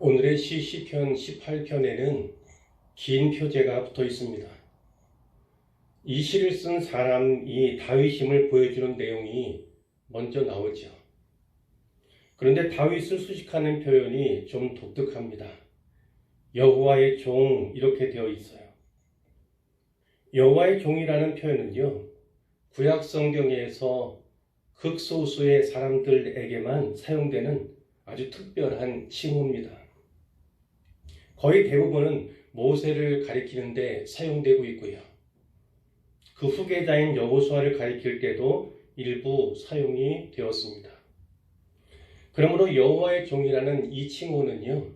오늘의 시편 18편에는 긴 표제가 붙어 있습니다. 이 시를 쓴 사람이 다윗임을 보여주는 내용이 먼저 나오죠. 그런데 다윗을 수식하는 표현이 좀 독특합니다. 여호와의 종 이렇게 되어 있어요. 여호와의 종이라는 표현은요, 구약 성경에서 극소수의 사람들에게만 사용되는 아주 특별한 칭호입니다. 거의 대부분은 모세를 가리키는데 사용되고 있고요. 그 후계자인 여호수아를 가리킬 때도 일부 사용이 되었습니다. 그러므로 여호와의 종이라는 이 칭호는요,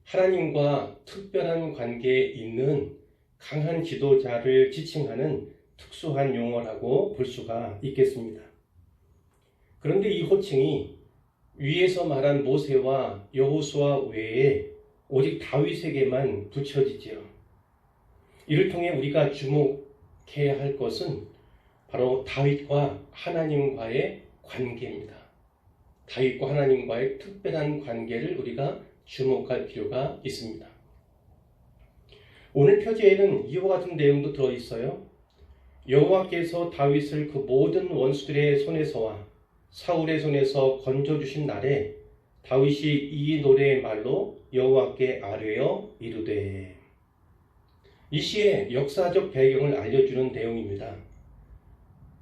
하나님과 특별한 관계에 있는 강한 지도자를 지칭하는 특수한 용어라고 볼 수가 있겠습니다. 그런데 이 호칭이 위에서 말한 모세와 여호수아 외에 오직 다윗에게만 붙여지지요. 이를 통해 우리가 주목해야 할 것은 바로 다윗과 하나님과의 관계입니다. 다윗과 하나님과의 특별한 관계를 우리가 주목할 필요가 있습니다. 오늘 표제에는 이와 같은 내용도 들어있어요. 여호와께서 다윗을 그 모든 원수들의 손에서와 사울의 손에서 건져주신 날에 다윗이 이 노래의 말로 여호와께 아뢰어 이르되. 이 시의 역사적 배경을 알려주는 내용입니다.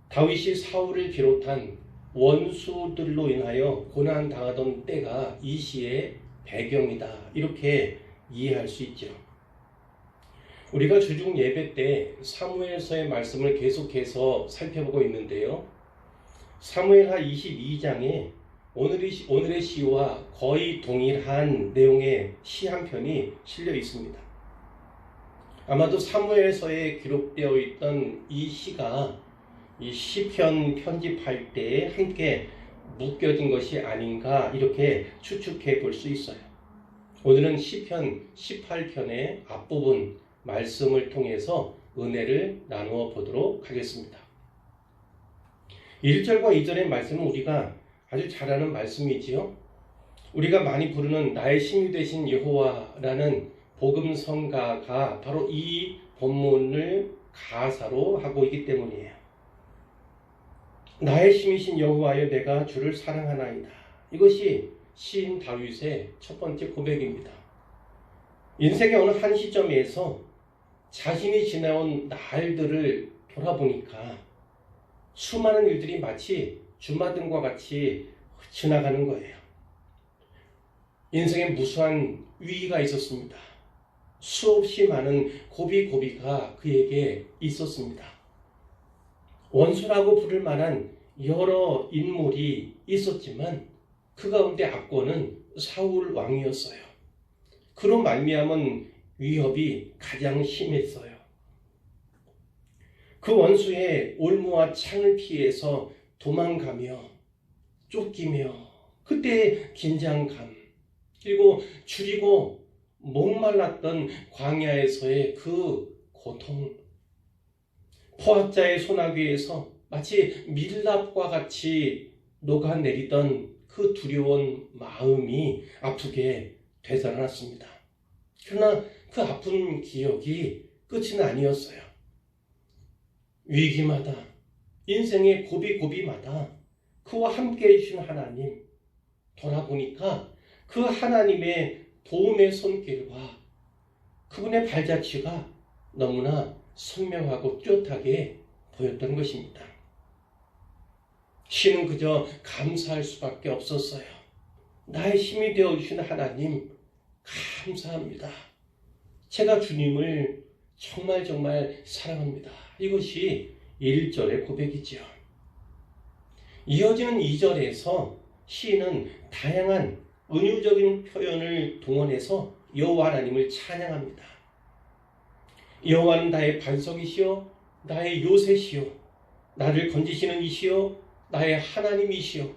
다윗이 사울을 비롯한 원수들로 인하여 고난당하던 때가 이 시의 배경이다, 이렇게 이해할 수 있죠. 우리가 주중 예배 때 사무엘서의 말씀을 계속해서 살펴보고 있는데요, 사무엘하 22장에 오늘의 시와 거의 동일한 내용의 시 한 편이 실려 있습니다. 아마도 사무엘서에 기록되어 있던 이 시가 이 시편 편집할 때에 함께 묶여진 것이 아닌가, 이렇게 추측해 볼 수 있어요. 오늘은 시편 18편의 앞부분 말씀을 통해서 은혜를 나누어 보도록 하겠습니다. 1절과 2절의 말씀은 우리가 아주 잘 아는 말씀이지요. 우리가 많이 부르는 나의 힘이 되신 여호와라는 복음성가가 바로 이 본문을 가사로 하고 있기 때문이에요. 나의 힘이신 여호와여, 내가 주를 사랑하나이다. 이것이 시인 다윗의 첫 번째 고백입니다. 인생의 어느 한 시점에서 자신이 지나온 날들을 돌아보니까 수많은 일들이 마치 주마등과 같이 지나가는 거예요. 인생에 무수한 위기가 있었습니다. 수없이 많은 고비가 그에게 있었습니다. 원수라고 부를 만한 여러 인물이 있었지만 그 가운데 압권은 사울 왕이었어요. 그로 말미암은 위협이 가장 심했어요. 그 원수의 올무와 창을 피해서 도망가며 쫓기며 그때의 긴장감, 그리고 줄이고 목말랐던 광야에서의 그 고통, 포악자의 소나기에서 마치 밀랍과 같이 녹아내리던 그 두려운 마음이 아프게 되살아났습니다. 그러나 그 아픈 기억이 끝은 아니었어요. 위기마다, 인생의 고비마다 그와 함께 해주신 하나님, 돌아보니까 그 하나님의 도움의 손길과 그분의 발자취가 너무나 선명하고 뚜렷하게 보였던 것입니다. 시는 그저 감사할 수밖에 없었어요. 나의 힘이 되어주신 하나님, 감사합니다. 제가 주님을 정말 사랑합니다. 이것이 1절의 고백이지요. 이어지는 2절에서 시인은 다양한 은유적인 표현을 동원해서 여호와 하나님을 찬양합니다. 여호와는 나의 반석이시요 나의 요새시요 나를 건지시는 이시요 나의 하나님이시요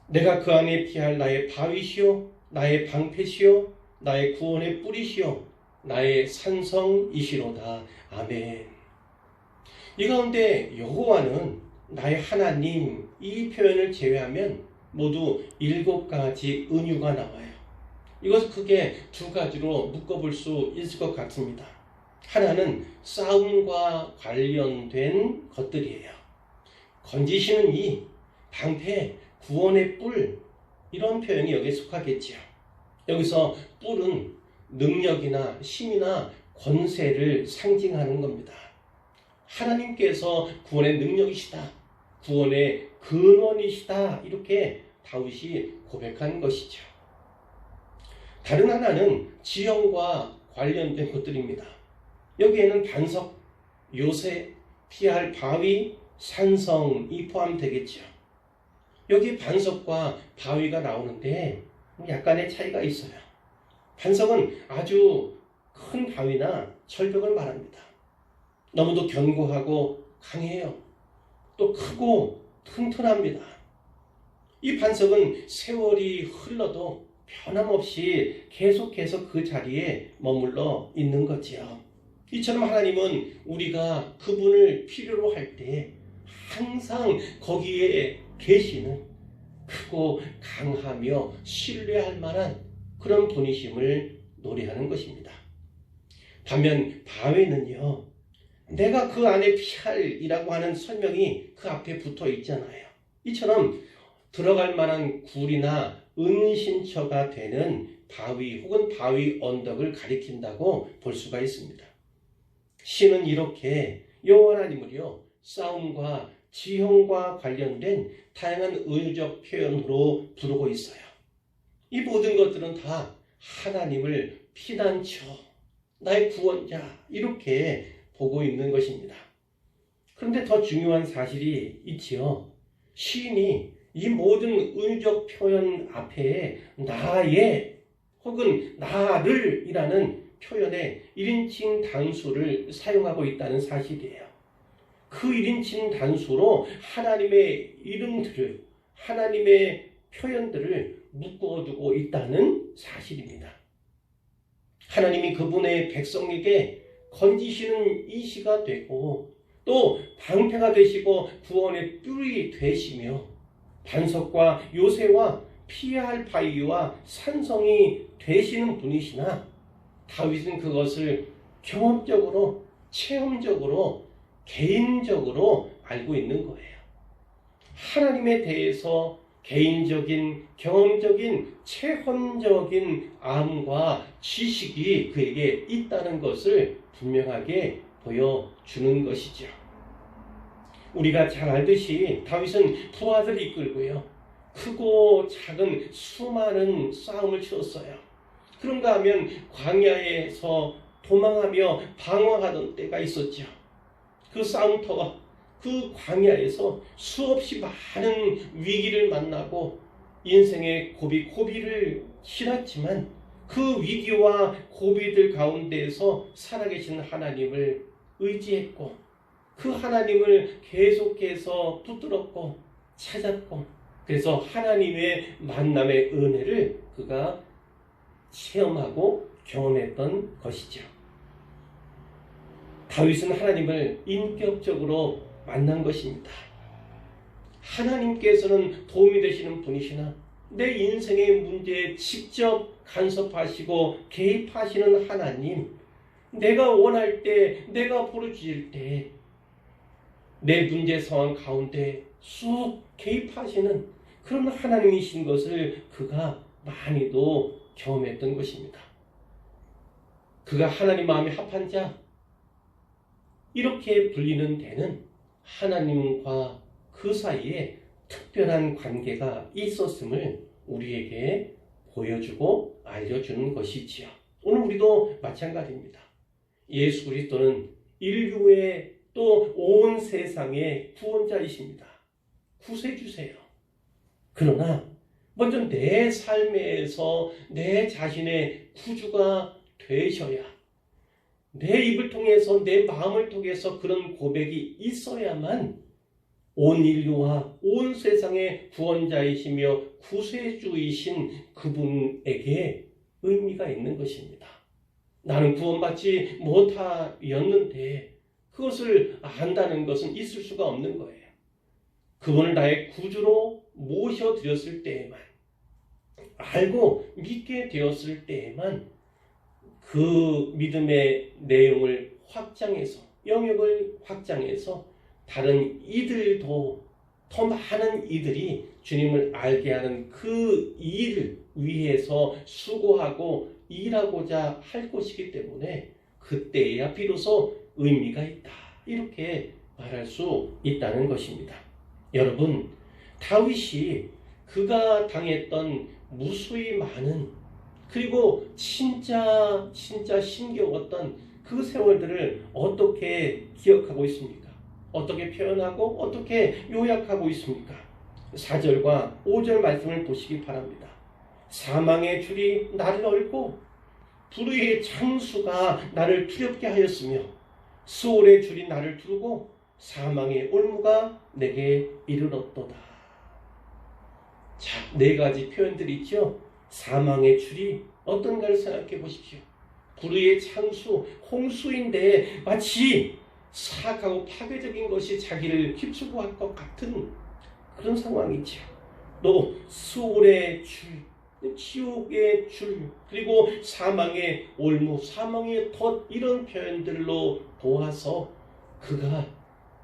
내가 그 안에 피할 나의 바위시요 나의 방패시요 나의 구원의 뿌리시요 나의 산성이시로다. 아멘. 이 가운데 여호와는 나의 하나님, 이 표현을 제외하면 모두 7가지 은유가 나와요. 이것을 크게 두 가지로 묶어볼 수 있을 것 같습니다. 하나는 싸움과 관련된 것들이에요. 건지시는 이, 방패, 구원의 뿔, 이런 표현이 여기에 속하겠지요. 여기서 뿔은 능력이나 힘이나 권세를 상징하는 겁니다. 하나님께서 구원의 능력이시다, 구원의 근원이시다, 이렇게 다윗이 고백한 것이죠. 다른 하나는 지형과 관련된 것들입니다. 여기에는 반석, 요새, 피할 바위, 산성이 포함되겠죠. 여기 반석과 바위가 나오는데 약간의 차이가 있어요. 반석은 아주 큰 바위나 철벽을 말합니다. 너무도 견고하고 강해요. 또 크고 튼튼합니다. 이 반석은 세월이 흘러도 변함없이 계속해서 그 자리에 머물러 있는 거지요. 이처럼 하나님은 우리가 그분을 필요로 할 때 항상 거기에 계시는 크고 강하며 신뢰할 만한 그런 분이심을 노래하는 것입니다. 반면 바위는요, 내가 그 안에 피할이라고 하는 설명이 그 앞에 붙어 있잖아요. 이처럼 들어갈 만한 굴이나 은신처가 되는 바위 혹은 바위 언덕을 가리킨다고 볼 수가 있습니다. 시는 이렇게 여호와 하나님을요, 싸움과 지형과 관련된 다양한 의적 표현으로 부르고 있어요. 이 모든 것들은 다 하나님을 피난처, 나의 구원자, 이렇게 보고 있는 것입니다. 그런데 더 중요한 사실이 있지요. 시인이 이 모든 의적 표현 앞에 나의 혹은 나를 이라는 표현의 1인칭 단수를 사용하고 있다는 사실이에요. 그 1인칭 단수로 하나님의 이름들을, 하나님의 표현들을 묶어두고 있다는 사실입니다. 하나님이 그분의 백성에게 건지시는 이시가 되고 또 방패가 되시고 구원의 뿔이 되시며 반석과 요새와 피해야 할 바위와 산성이 되시는 분이시나 다윗은 그것을 경험적으로, 체험적으로, 개인적으로 알고 있는 거예요. 하나님에 대해서 개인적인, 경험적인, 체험적인 암과 지식이 그에게 있다는 것을 분명하게 보여주는 것이죠. 우리가 잘 알듯이 다윗은 부하들을 이끌고요, 크고 작은 수많은 싸움을 치렀어요. 그런가 하면 광야에서 도망하며 방황하던 때가 있었죠. 그 싸움터가 그 광야에서 수없이 많은 위기를 만나고 인생의 고비를 치렀지만 그 위기와 고비들 가운데에서 살아계신 하나님을 의지했고 그 하나님을 계속해서 붙들었고 찾았고, 그래서 하나님의 만남의 은혜를 그가 체험하고 경험했던 것이죠. 다윗은 하나님을 인격적으로 만난 것입니다. 하나님께서는 도움이 되시는 분이시나 내 인생의 문제에 직접 간섭하시고 개입하시는 하나님, 내가 원할 때, 내가 부르짖을 때 내 문제 상황 가운데 쑥 개입하시는 그런 하나님이신 것을 그가 많이도 경험했던 것입니다. 그가 하나님 마음에 합한 자, 이렇게 불리는 데는 하나님과 그 사이에 특별한 관계가 있었음을 우리에게 보여주고 알려주는 것이지요. 오늘 우리도 마찬가지입니다. 예수 그리스도는 인류의 또 온 세상의 구원자이십니다. 구세주세요. 그러나 먼저 내 삶에서 내 자신의 구주가 되셔야, 내 입을 통해서, 내 마음을 통해서 그런 고백이 있어야만 온 인류와 온 세상의 구원자이시며 구세주이신 그분에게 의미가 있는 것입니다. 나는 구원받지 못하였는데 그것을 안다는 것은 있을 수가 없는 거예요. 그분을 나의 구주로 모셔드렸을 때에만, 알고 믿게 되었을 때에만 그 믿음의 내용을 확장해서, 영역을 확장해서 다른 이들도, 더 많은 이들이 주님을 알게 하는 그 일을 위해서 수고하고 일하고자 할 것이기 때문에 그때야 비로소 의미가 있다, 이렇게 말할 수 있다는 것입니다. 여러분, 다윗이 그가 당했던 무수히 많은, 그리고 진짜 힘겨웠던 그 세월들을 어떻게 기억하고 있습니까? 어떻게 표현하고 어떻게 요약하고 있습니까? 4절과 5절 말씀을 보시기 바랍니다. 사망의 줄이 나를 얽고 불의의 창수가 나를 두렵게 하였으며 수월의 줄이 나를 두르고 사망의 올무가 내게 이르렀도다. 자, 네 가지 표현들이 있죠. 사망의 줄이 어떤가를 생각해 보십시오. 불의의 창수, 홍수인데 마치 사악하고 파괴적인 것이 자기를 휩쓸고 할 것 같은 그런 상황이죠. 또 수월의 줄, 지옥의 줄, 그리고 사망의 올무, 사망의 덫, 이런 표현들로 보아서 그가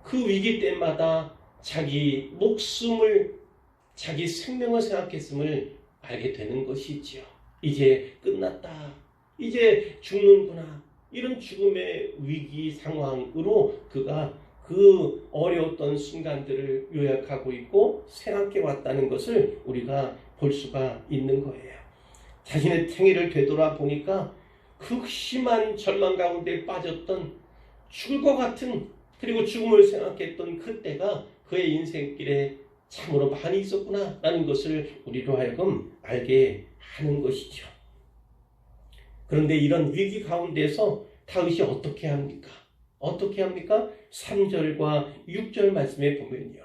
그 위기 때마다 자기 목숨을, 자기 생명을 생각했음을 알게 되는 것이지요. 이제 끝났다, 이제 죽는구나, 이런 죽음의 위기 상황으로 그가 그 어려웠던 순간들을 요약하고 있고 생각해 왔다는 것을 우리가 볼 수가 있는 거예요. 자신의 생애를 되돌아보니까 극심한 절망 가운데 빠졌던, 죽을 것 같은, 그리고 죽음을 생각했던 그때가 그의 인생길에 참으로 많이 있었구나 라는 것을 우리로 하여금 알게 하는 것이죠. 그런데 이런 위기 가운데서 다윗이 어떻게 합니까? 어떻게 합니까? 3절과 6절 말씀에 보면요,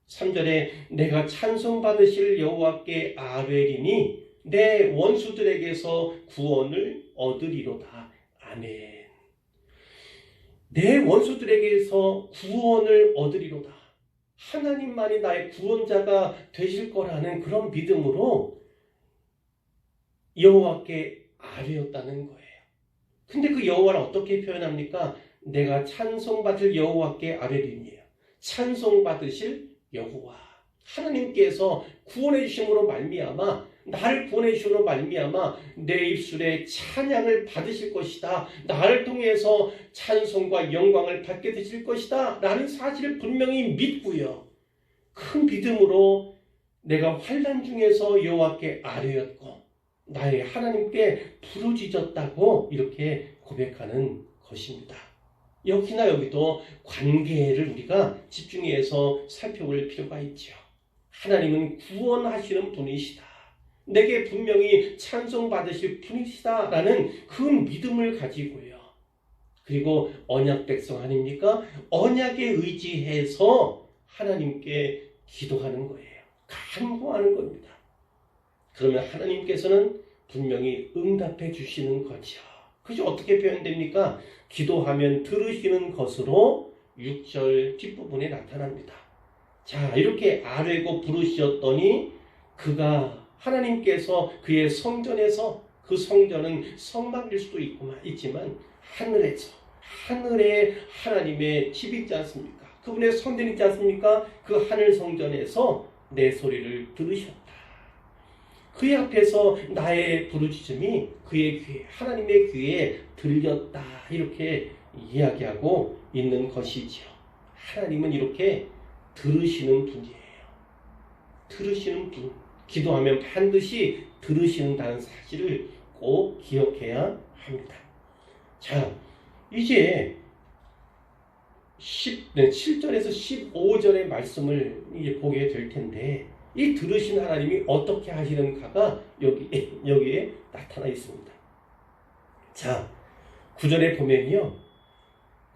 3절에 내가 찬송받으실 여호와께 아뢰리니 내 원수들에게서 구원을 얻으리로다. 아멘. 내 원수들에게서 구원을 얻으리로다. 하나님만이 나의 구원자가 되실 거라는 그런 믿음으로 여호와께 아뢰었다는 거예요. 근데 그 여호와를 어떻게 표현합니까? 내가 찬송받을 여호와께 아뢰리니에요. 찬송받으실 여호와, 하나님께서 구원해 주심으로 말미암아, 나를 구원해 주심으로 말미암아 내 입술에 찬양을 받으실 것이다, 나를 통해서 찬송과 영광을 받게 되실 것이다 라는 사실을 분명히 믿고요, 그 믿음으로 내가 환난 중에서 여호와께 아뢰었고 나의 하나님께 부르짖었다고 이렇게 고백하는 것입니다. 역시나 여기도 관계를 우리가 집중해서 살펴볼 필요가 있죠. 하나님은 구원하시는 분이시다, 내게 분명히 찬송받으실 분이시다 라는 그 믿음을 가지고요, 그리고 언약 백성 아닙니까? 언약에 의지해서 하나님께 기도하는 거예요. 간구하는 겁니다. 그러면 하나님께서는 분명히 응답해 주시는 거죠. 그것이 어떻게 표현됩니까? 기도하면 들으시는 것으로 6절 뒷부분에 나타납니다. 자, 이렇게 아뢰고 부르셨더니 그가, 하나님께서 그의 성전에서, 그 성전은 성막일 수도 있지만 하늘에서, 하늘에 하나님의 집이 있지 않습니까? 그분의 성전이 있지 않습니까? 그 하늘 성전에서 내 소리를 들으셨다. 그의 앞에서 나의 부르짖음이 그의 귀에, 하나님의 귀에 들렸다, 이렇게 이야기하고 있는 것이지요. 하나님은 이렇게 들으시는 분이에요. 들으시는 분, 기도하면 반드시 들으신다는 사실을 꼭 기억해야 합니다. 자, 이제 7절에서 15절의 말씀을 이제 보게 될 텐데, 이 들으신 하나님이 어떻게 하시는가가 여기에 나타나 있습니다. 자, 9절에 보면요,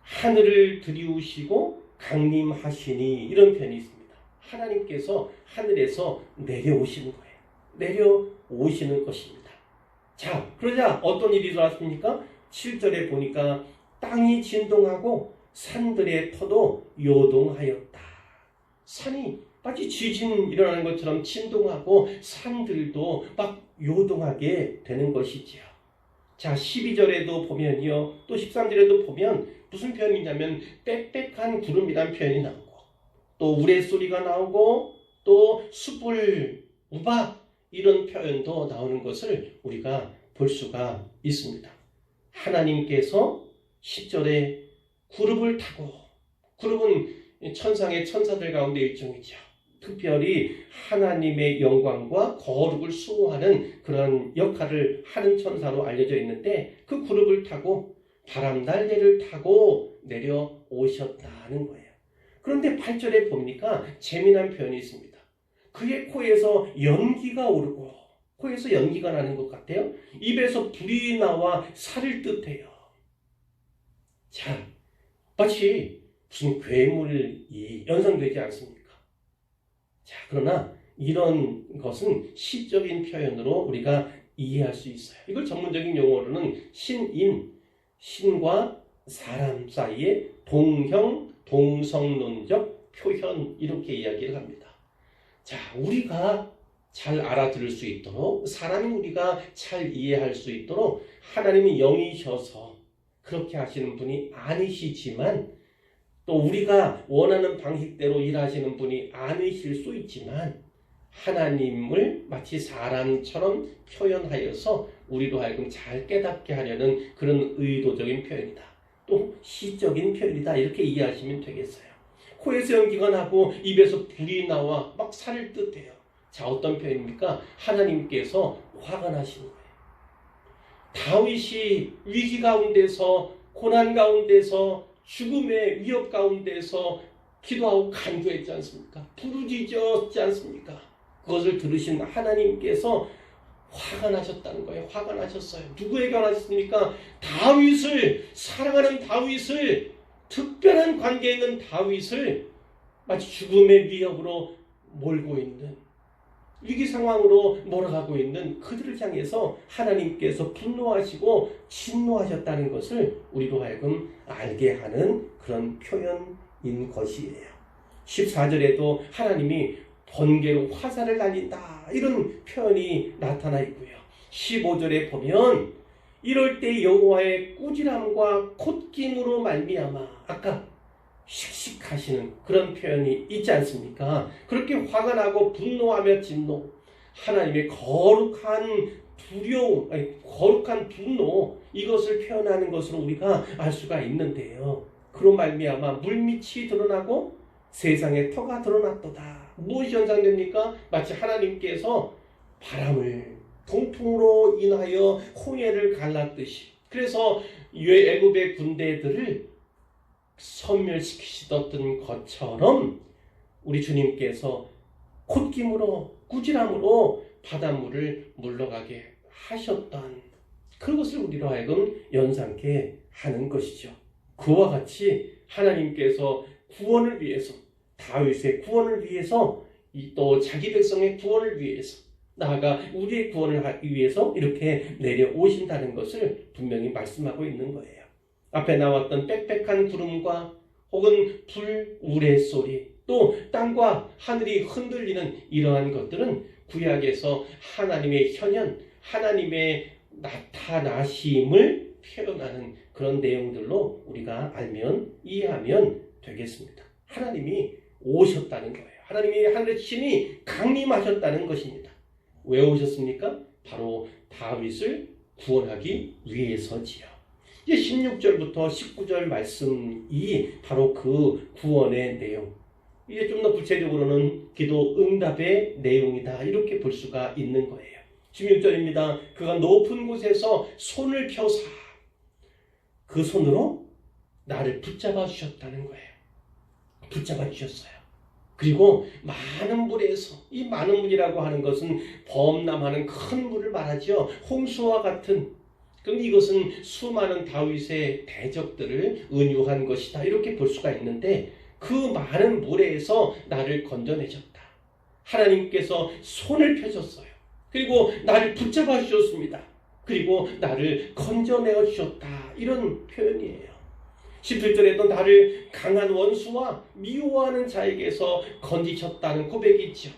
하늘을 들이우시고 강림하시니, 이런 표현이 있습니다. 하나님께서 하늘에서 내려오시는 거예요. 내려오시는 것입니다. 자, 그러자 어떤 일이 일어났습니까? 7절에 보니까 땅이 진동하고 산들의 터도 요동하였다. 산이 마치 지진 일어나는 것처럼 진동하고 산들도 막 요동하게 되는 것이지요. 자, 12절에도 보면요, 또 13절에도 보면 무슨 표현이냐면 빽빽한 구름이란 표현이 나오고, 또 우레소리가 나오고, 또 숯불, 우박 이런 표현도 나오는 것을 우리가 볼 수가 있습니다. 하나님께서 10절에 구름을 타고, 구름은 천상의 천사들 가운데 일종이죠. 특별히 하나님의 영광과 거룩을 수호하는 그런 역할을 하는 천사로 알려져 있는데, 그 구름을 타고 바람 날개를 타고 내려오셨다는 거예요. 그런데 8절에 보니까 재미난 표현이 있습니다. 그의 코에서 연기가 오르고, 코에서 연기가 나는 것 같아요. 입에서 불이 나와 살을 뜻해요. 자, 마치 무슨 괴물이 연상되지 않습니까? 자, 그러나 이런 것은 시적인 표현으로 우리가 이해할 수 있어요. 이걸 전문적인 용어로는 신인, 신과 사람 사이의 동형, 동성론적 표현, 이렇게 이야기를 합니다. 자, 우리가 잘 알아들을 수 있도록, 사람이 우리가 잘 이해할 수 있도록 하나님이 영이셔서 그렇게 하시는 분이 아니시지만, 또 우리가 원하는 방식대로 일하시는 분이 아니실 수 있지만, 하나님을 마치 사람처럼 표현하여서 우리로 하여금 잘 깨닫게 하려는 그런 의도적인 표현이다. 또 시적인 표현이다. 이렇게 이해하시면 되겠어요. 코에서 연기가 나고 입에서 불이 나와 막 살을 뜻해요. 자, 어떤 표현입니까? 하나님께서 화가 나시는 거예요. 다윗이 위기 가운데서, 고난 가운데서, 죽음의 위협 가운데서 기도하고 간구했지 않습니까? 부르짖었지 않습니까? 그것을 들으신 하나님께서 화가 나셨다는 거예요. 화가 나셨어요. 누구에게 화나셨습니까? 다윗을, 사랑하는 다윗을, 특별한 관계에 있는 다윗을 마치 죽음의 위협으로 몰고 있는, 위기 상황으로 몰아가고 있는 그들을 향해서 하나님께서 분노하시고 진노하셨다는 것을 우리로 하여금 알게 하는 그런 표현인 것이에요. 14절에도 하나님이 번개로 화살을 날린다, 이런 표현이 나타나 있고요. 15절에 보면 이럴 때 여호와의 꾸지람과 콧김으로 말미암아, 아까 씩씩하시는 그런 표현이 있지 않습니까? 그렇게 화가 나고 분노하며 진노, 하나님의 거룩한 두려움, 거룩한 분노, 이것을 표현하는 것으로 우리가 알 수가 있는데요. 그로 말미암아 물밑이 드러나고 세상의 터가 드러났도다. 무엇이 연상됩니까? 마치 하나님께서 바람을 동풍으로 인하여 홍해를 갈랐듯이, 그래서 애굽의 군대들을 섬멸시키시던 것처럼 우리 주님께서 콧김으로, 꾸지람으로 바닷물을 물러가게 하셨던 그것을 우리로 하여금 연상케 하는 것이죠. 그와 같이 하나님께서 구원을 위해서, 다윗의 구원을 위해서, 또 자기 백성의 구원을 위해서, 나아가 우리의 구원을 하기 위해서 이렇게 내려오신다는 것을 분명히 말씀하고 있는 거예요. 앞에 나왔던 빽빽한 구름과 혹은 불, 우레소리, 또 땅과 하늘이 흔들리는 이러한 것들은 구약에서 하나님의 현현, 하나님의 나타나심을 표현하는 그런 내용들로 우리가 알면, 이해하면 되겠습니다. 하나님이 오셨다는 거예요. 하나님이, 하늘의 신이 강림하셨다는 것입니다. 왜 오셨습니까? 바로 다윗을 구원하기 위해서지요. 이제 16절부터 19절 말씀이 바로 그 구원의 내용, 이게 좀 더 구체적으로는 기도 응답의 내용이다, 이렇게 볼 수가 있는 거예요. 16절입니다. 그가 높은 곳에서 손을 펴사 그 손으로 나를 붙잡아 주셨다는 거예요. 붙잡아 주셨어요. 그리고 많은 물에서, 이 많은 물이라고 하는 것은 범람하는 큰 물을 말하죠. 홍수와 같은. 그런데 이것은 수많은 다윗의 대적들을 은유한 것이다, 이렇게 볼 수가 있는데, 그 많은 물에서 나를 건져내셨다. 하나님께서 손을 펴셨어요. 그리고 나를 붙잡아 주셨습니다. 그리고 나를 건져내어 주셨다, 이런 표현이에요. 17절에도 나를 강한 원수와 미워하는 자에게서 건지셨다는 고백이 있죠.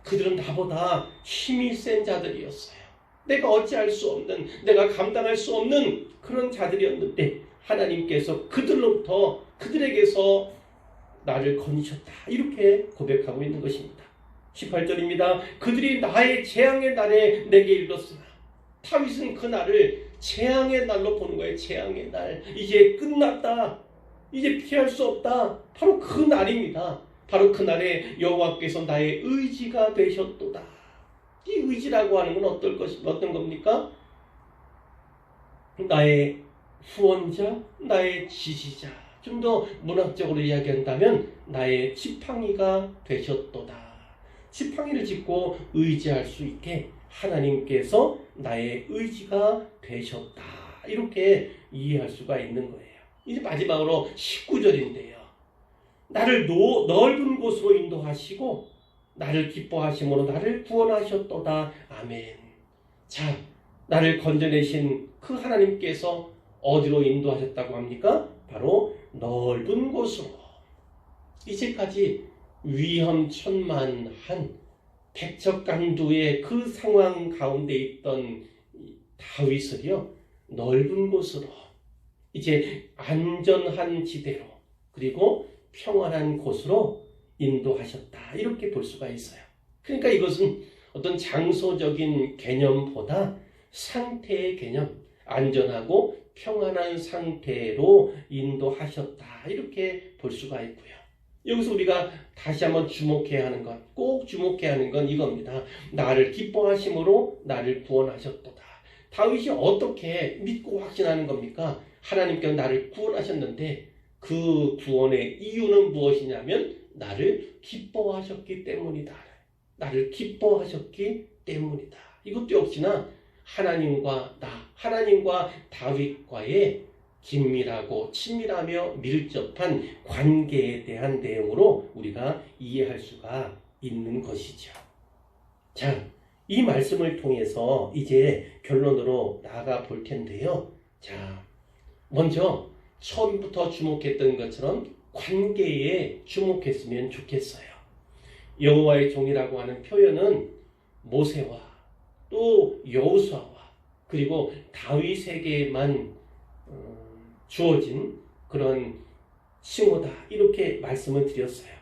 그들은 나보다 힘이 센 자들이었어요. 내가 어찌할 수 없는, 내가 감당할 수 없는 그런 자들이었는데 하나님께서 그들로부터, 그들에게서 나를 건지셨다. 이렇게 고백하고 있는 것입니다. 18절입니다. 그들이 나의 재앙의 날에 내게 이르렀으나, 다윗은 그 날을 재앙의 날로 보는 거예요. 재앙의 날. 이제 끝났다. 이제 피할 수 없다. 바로 그 날입니다. 바로 그 날에 여호와께서 나의 의지가 되셨도다. 이 의지라고 하는 건 어떤 겁니까? 나의 후원자, 나의 지지자. 좀 더 문학적으로 이야기한다면 나의 지팡이가 되셨도다. 지팡이를 짚고 의지할 수 있게 하나님께서 나의 의지가 되셨다. 이렇게 이해할 수가 있는 거예요. 이제 마지막으로 19절인데요. 나를 넓은 곳으로 인도하시고 나를 기뻐하심으로 나를 구원하셨도다. 아멘. 자, 나를 건져내신 그 하나님께서 어디로 인도하셨다고 합니까? 바로 넓은 곳으로. 이제까지 위험천만한 백척간두의 그 상황 가운데 있던 다윗을요, 넓은 곳으로, 이제 안전한 지대로, 그리고 평안한 곳으로 인도하셨다. 이렇게 볼 수가 있어요. 그러니까 이것은 어떤 장소적인 개념보다 상태의 개념, 안전하고 평안한 상태로 인도하셨다. 이렇게 볼 수가 있고요. 여기서 우리가 다시 한번 주목해야 하는 것, 꼭 주목해야 하는 건 이겁니다. 나를 기뻐하심으로 나를 구원하셨도다. 다윗이 어떻게 믿고 확신하는 겁니까? 하나님께서 나를 구원하셨는데 그 구원의 이유는 무엇이냐면 나를 기뻐하셨기 때문이다. 나를 기뻐하셨기 때문이다. 이것도 역시나 하나님과 하나님과 다윗과의 긴밀하고 친밀하며 밀접한 관계에 대한 내용으로 우리가 이해할 수가 있는 것이죠. 자, 이 말씀을 통해서 이제 결론으로 나아가 볼 텐데요. 자, 먼저 처음부터 주목했던 것처럼 관계에 주목했으면 좋겠어요. 여호와의 종이라고 하는 표현은 모세와 또 여호수아와 그리고 다윗에게만 주어진 그런 칭호다. 이렇게 말씀을 드렸어요.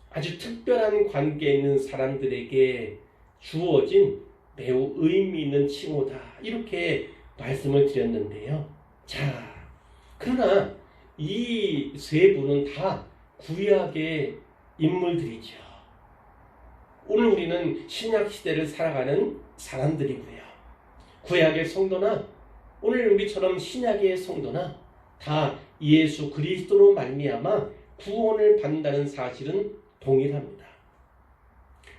아주 특별한 관계에 있는 사람들에게 주어진 매우 의미 있는 칭호다. 이렇게 말씀을 드렸는데요. 자, 그러나 이 세 분은 다 구약의 인물들이죠. 오늘 우리는 신약 시대를 살아가는 사람들이고요. 구약의 성도나 오늘 우리처럼 신약의 성도나 다 예수 그리스도로 말미암아 구원을 받는다는 사실은 동일합니다.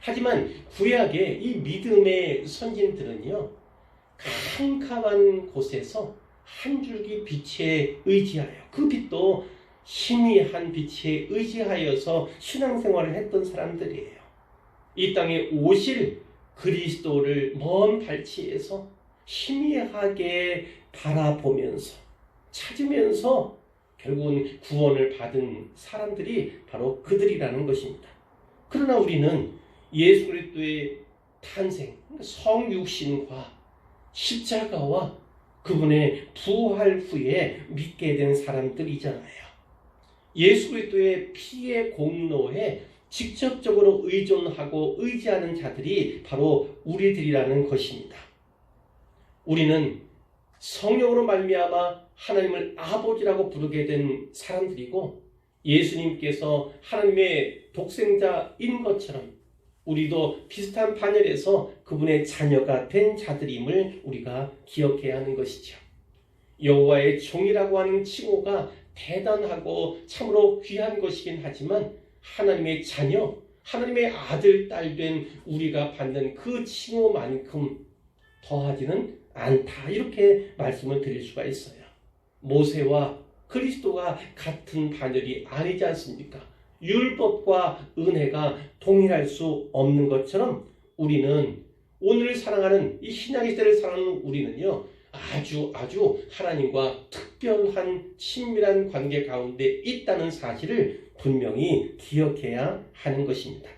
하지만 구약의 이 믿음의 선진들은요, 캄캄한 곳에서 한 줄기 빛에 의지하여, 그 빛도 희미한 빛에 의지하여서 신앙생활을 했던 사람들이에요. 이 땅에 오실 그리스도를 먼 발치에서 희미하게 바라보면서 찾으면서 결국은 구원을 받은 사람들이 바로 그들이라는 것입니다. 그러나 우리는 예수 그리스도의 탄생, 성육신과 십자가와 그분의 부활 후에 믿게 된 사람들이잖아요. 예수 그리스도의 피의 공로에 직접적으로 의존하고 의지하는 자들이 바로 우리들이라는 것입니다. 우리는 성령으로 말미암아 하나님을 아버지라고 부르게 된 사람들이고, 예수님께서 하나님의 독생자인 것처럼 우리도 비슷한 반열에서 그분의 자녀가 된 자들임을 우리가 기억해야 하는 것이죠. 여호와의 종이라고 하는 칭호가 대단하고 참으로 귀한 것이긴 하지만 하나님의 자녀, 하나님의 아들, 딸 된 우리가 받는 그 칭호만큼 더하지는 않다. 이렇게 말씀을 드릴 수가 있어요. 모세와 그리스도가 같은 반열이 아니지 않습니까? 율법과 은혜가 동일할 수 없는 것처럼 우리는 오늘을 사랑하는 이 신약의 시대를 사랑하는 우리는요, 아주 하나님과 특별한 친밀한 관계 가운데 있다는 사실을 분명히 기억해야 하는 것입니다.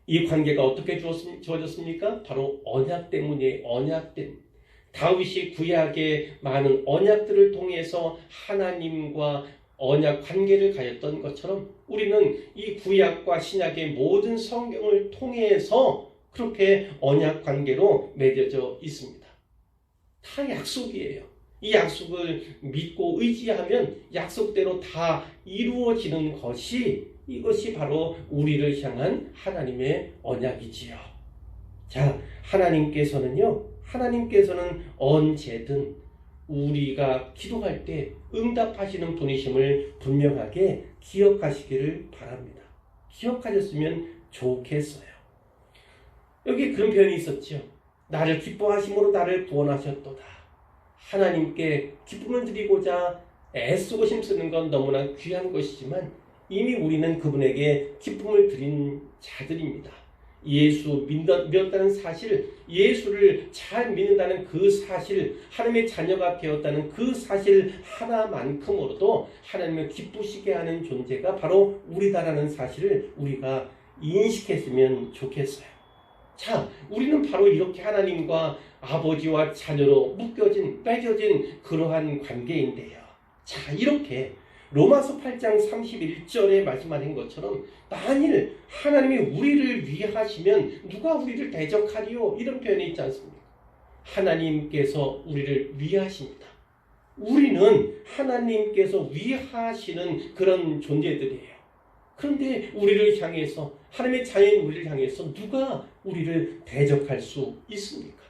이 관계가 어떻게 주어졌습니까? 바로 언약 때문에 언약 때문에. 다윗이 구약의 많은 언약들을 통해서 하나님과 언약 관계를 가졌던 것처럼 우리는 이 구약과 신약의 모든 성경을 통해서 그렇게 언약 관계로 맺어져 있습니다. 다 약속이에요. 이 약속을 믿고 의지하면 약속대로 다 이루어지는 이것이 바로 우리를 향한 하나님의 언약이지요. 자, 하나님께서는 언제든 우리가 기도할 때 응답하시는 분이심을 분명하게 기억하시기를 바랍니다. 기억하셨으면 좋겠어요. 여기 그런 표현이 있었죠. 나를 기뻐하심으로 나를 구원하셨도다. 하나님께 기쁨을 드리고자 애쓰고 힘쓰는 건 너무나 귀한 것이지만 이미 우리는 그분에게 기쁨을 드린 자들입니다. 예수 믿었다는 사실, 예수를 잘 믿는다는 그 사실, 하나님의 자녀가 되었다는 그 사실 하나만큼으로도 하나님을 기쁘시게 하는 존재가 바로 우리다라는 사실을 우리가 인식했으면 좋겠어요. 자, 우리는 바로 이렇게 하나님과 아버지와 자녀로 맺어진 그러한 관계인데요. 자, 이렇게 로마서 8장 31절에 말씀하신 것처럼 만일 하나님이 우리를 위하시면 누가 우리를 대적하리요? 이런 표현이 있지 않습니까? 하나님께서 우리를 위하십니다. 우리는 하나님께서 위하시는 그런 존재들이에요. 그런데 우리를 향해서, 하나님의 자녀인 우리를 향해서 누가 우리를 대적할 수 있습니까?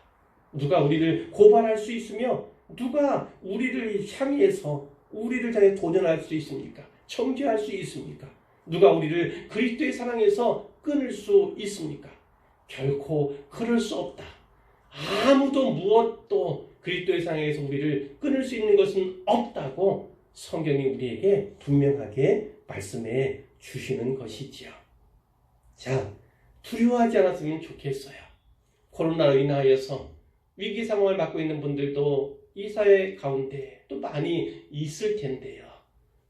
누가 우리를 고발할 수 있으며 누가 우리를 향해서 우리를 향해 도전할 수 있습니까? 정죄할 수 있습니까? 누가 우리를 그리스도의 사랑에서 끊을 수 있습니까? 결코 그럴 수 없다. 아무도 무엇도 그리스도의 사랑에서 우리를 끊을 수 있는 것은 없다고 성경이 우리에게 분명하게 말씀해 주시는 것이지요. 자, 두려워하지 않았으면 좋겠어요. 코로나로 인하여서 위기 상황을 맞고 있는 분들도 이 사회 가운데 또 많이 있을 텐데요.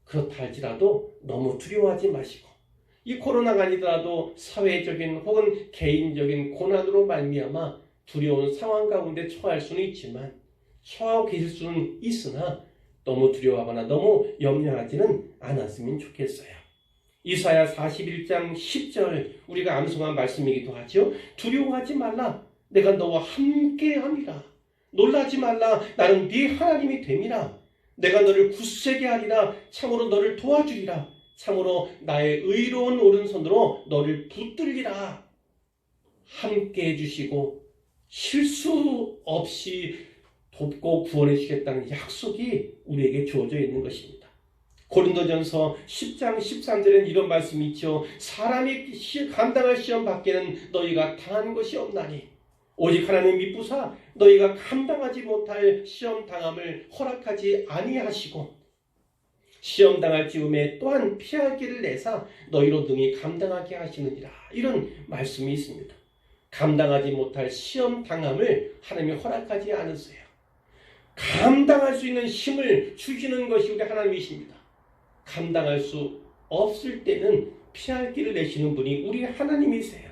그렇다 할지라도 너무 두려워하지 마시고 이 코로나가 아니더라도 사회적인 혹은 개인적인 고난으로 말미암아 두려운 상황 가운데 처할 수는 있지만 처하고 계실 수는 있으나 너무 두려워하거나 너무 염려하지는 않았으면 좋겠어요. 이사야 41장 10절 우리가 암송한 말씀이기도 하죠. 두려워하지 말라. 내가 너와 함께함이라. 놀라지 말라. 나는 네 하나님이 됨이라. 내가 너를 굳세게 하리라. 참으로 너를 도와주리라. 참으로 나의 의로운 오른손으로 너를 붙들리라. 함께 해주시고 실수 없이 돕고 구원해 주겠다는 약속이 우리에게 주어져 있는 것입니다. 고린도전서 10장 13절에는 이런 말씀이 있죠. 사람이 감당할 시험 밖에는 너희가 당한 것이 없나니 오직 하나님 미쁘사 너희가 감당하지 못할 시험 당함을 허락하지 아니하시고 시험 당할 즈음에 또한 피할 길을 내사 너희로 능히 감당하게 하시느니라. 이런 말씀이 있습니다. 감당하지 못할 시험 당함을 하나님이 허락하지 않으세요. 감당할 수 있는 힘을 주시는 것이 우리 하나님이십니다. 감당할 수 없을 때는 피할 길을 내시는 분이 우리 하나님이세요.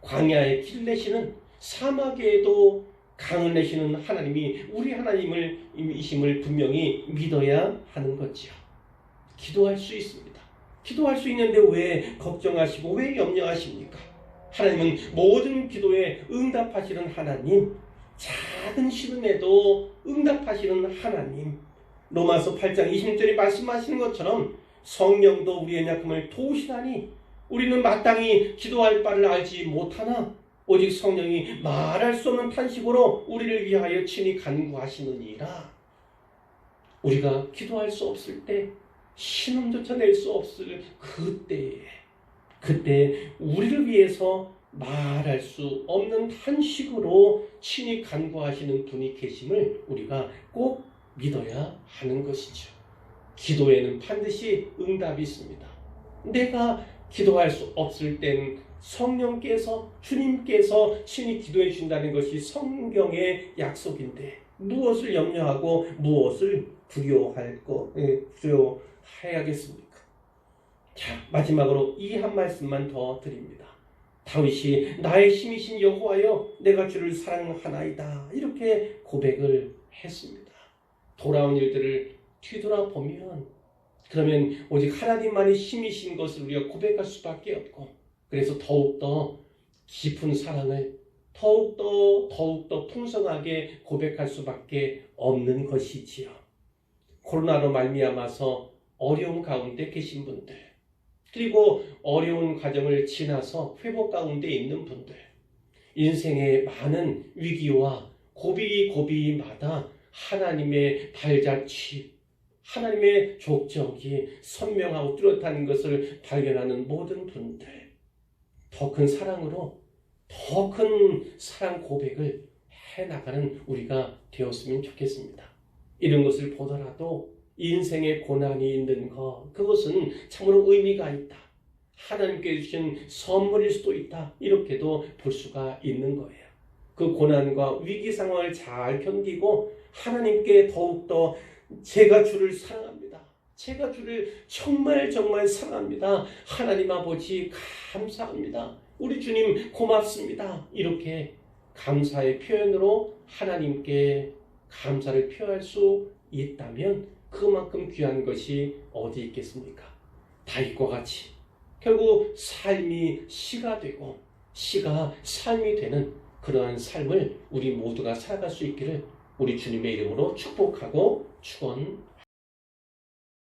광야에 길 내시는 사막에도 강을 내시는 하나님이 우리 하나님이심을 분명히 믿어야 하는 거지요. 기도할 수 있습니다. 기도할 수 있는데 왜 걱정하시고 왜 염려하십니까? 하나님은 모든 기도에 응답하시는 하나님, 작은 시름에도 응답하시는 하나님. 로마서 8장 26절에 말씀하시는 것처럼 성령도 우리의 약함을 도우시나니 우리는 마땅히 기도할 바를 알지 못하나 오직 성령이 말할 수 없는 탄식으로 우리를 위하여 친히 간구하시느니라. 우리가 기도할 수 없을 때, 신음조차 낼 수 없을 그때 우리를 위해서 말할 수 없는 탄식으로 친히 간구하시는 분이 계심을 우리가 꼭 믿어야 하는 것이죠. 기도에는 반드시 응답이 있습니다. 내가 기도할 수 없을 땐 성령께서 주님께서 친히 기도해 주신다는 것이 성경의 약속인데 무엇을 염려하고 무엇을 두려워해야겠습니까? 자, 마지막으로 이 한 말씀만 더 드립니다. 다윗이 나의 힘이신 여호와여 내가 주를 사랑하나이다 이렇게 고백을 했습니다. 돌아온 일들을 뒤돌아보면 그러면 오직 하나님만이 힘이신 것을 우리가 고백할 수밖에 없고 그래서 더욱더 깊은 사랑을 더욱더 풍성하게 고백할 수밖에 없는 것이지요. 코로나로 말미암아서 어려운 가운데 계신 분들 그리고 어려운 과정을 지나서 회복 가운데 있는 분들 인생의 많은 위기와 고비마다 하나님의 발자취 하나님의 족적이 선명하고 뚜렷한 것을 발견하는 모든 분들 더 큰 사랑으로 더 큰 사랑 고백을 해나가는 우리가 되었으면 좋겠습니다. 이런 것을 보더라도 인생의 고난이 있는 것 그것은 참으로 의미가 있다. 하나님께 주신 선물일 수도 있다. 이렇게도 볼 수가 있는 거예요. 그 고난과 위기 상황을 잘 견디고 하나님께 더욱더 제가 주를 사랑합니다. 제가 주를 정말 사랑합니다. 하나님 아버지 감사합니다. 우리 주님 고맙습니다. 이렇게 감사의 표현으로 하나님께 감사를 표할 수 있다면 그만큼 귀한 것이 어디 있겠습니까? 다윗과 같이 결국 삶이 시가 되고 시가 삶이 되는 그러한 삶을 우리 모두가 살아갈 수 있기를 우리 주님의 이름으로 축복하고 축원합니다.